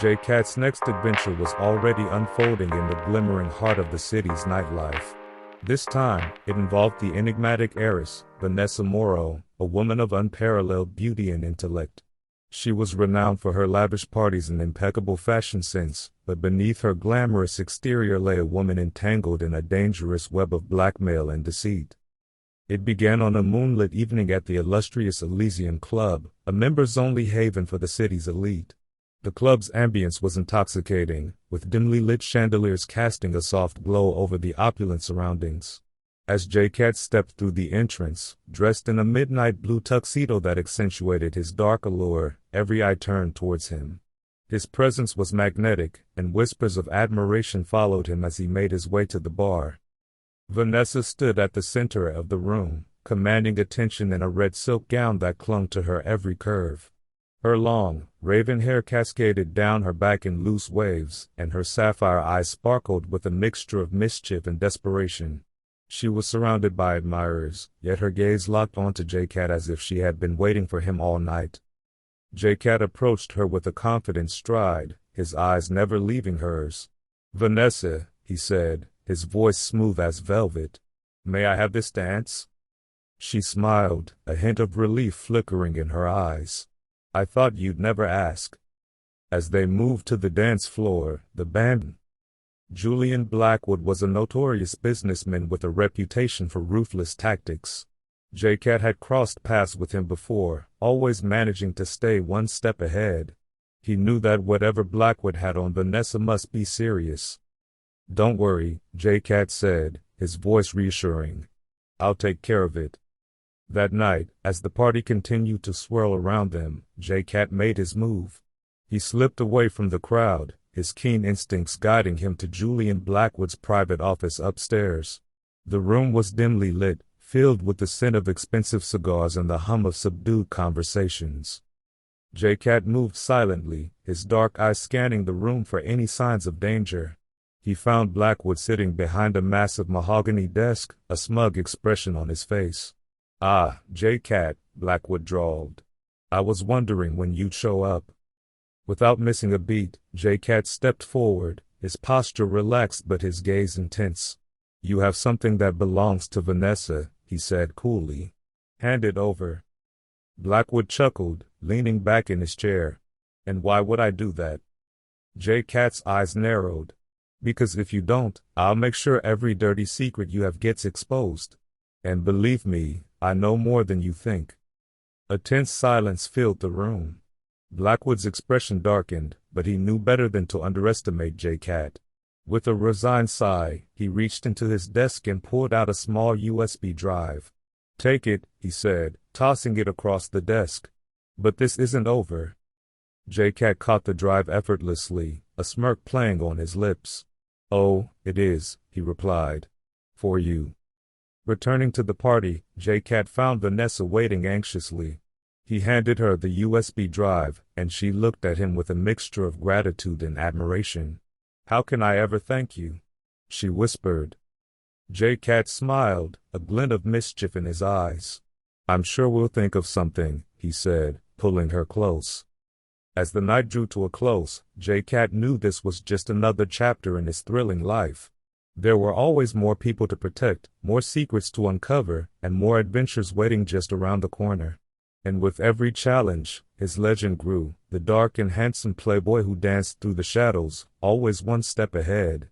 J-Cat's next adventure was already unfolding in the glimmering heart of the city's nightlife. This time, it involved the enigmatic heiress, Vanessa Moreau, a woman of unparalleled beauty and intellect. She was renowned for her lavish parties and impeccable fashion sense, but beneath her glamorous exterior lay a woman entangled in a dangerous web of blackmail and deceit. It began on a moonlit evening at the illustrious Elysian Club, a members-only haven for the city's elite. The club's ambience was intoxicating, with dimly lit chandeliers casting a soft glow over the opulent surroundings. As J-Cat stepped through the entrance, dressed in a midnight blue tuxedo that accentuated his dark allure, every eye turned towards him. His presence was magnetic, and whispers of admiration followed him as he made his way to the bar. Vanessa stood at the center of the room, commanding attention in a red silk gown that clung to her every curve. Her long, raven hair cascaded down her back in loose waves, and her sapphire eyes sparkled with a mixture of mischief and desperation. She was surrounded by admirers, yet her gaze locked onto J-Cat as if she had been waiting for him all night. J-Cat approached her with a confident stride, his eyes never leaving hers. "Vanessa," he said, his voice smooth as velvet. "May I have this dance?" She smiled, a hint of relief flickering in her eyes. "I thought you'd never ask." As they moved to the dance floor, the band. Julian Blackwood was a notorious businessman with a reputation for ruthless tactics. J-Cat had crossed paths with him before, always managing to stay one step ahead. He knew that whatever Blackwood had on Vanessa must be serious. "Don't worry," J-Cat said, his voice reassuring. "I'll take care of it." That night, as the party continued to swirl around them, J-Cat made his move. He slipped away from the crowd, his keen instincts guiding him to Julian Blackwood's private office upstairs. The room was dimly lit, filled with the scent of expensive cigars and the hum of subdued conversations. J-Cat moved silently, his dark eyes scanning the room for any signs of danger. He found Blackwood sitting behind a massive mahogany desk, a smug expression on his face. "Ah, J-Cat," Blackwood drawled. "I was wondering when you'd show up." Without missing a beat, J-Cat stepped forward, his posture relaxed but his gaze intense. "You have something that belongs to Vanessa," he said coolly. "Hand it over." Blackwood chuckled, leaning back in his chair. "And why would I do that?" J-Cat's eyes narrowed. "Because if you don't, I'll make sure every dirty secret you have gets exposed. And believe me, I know more than you think." A tense silence filled the room. Blackwood's expression darkened, but he knew better than to underestimate J-Cat. With a resigned sigh, he reached into his desk and pulled out a small USB drive. "Take it," he said, tossing it across the desk. "But this isn't over." J-Cat caught the drive effortlessly, a smirk playing on his lips. "Oh, it is," he replied. "For you." Returning to the party, J-Cat found Vanessa waiting anxiously. He handed her the USB drive, and she looked at him with a mixture of gratitude and admiration. "How can I ever thank you?" she whispered. J-Cat smiled, a glint of mischief in his eyes. "I'm sure we'll think of something," he said, pulling her close. As the night drew to a close, J-Cat knew this was just another chapter in his thrilling life. There were always more people to protect, more secrets to uncover, and more adventures waiting just around the corner. And with every challenge, his legend grew, the dark and handsome playboy who danced through the shadows, always one step ahead.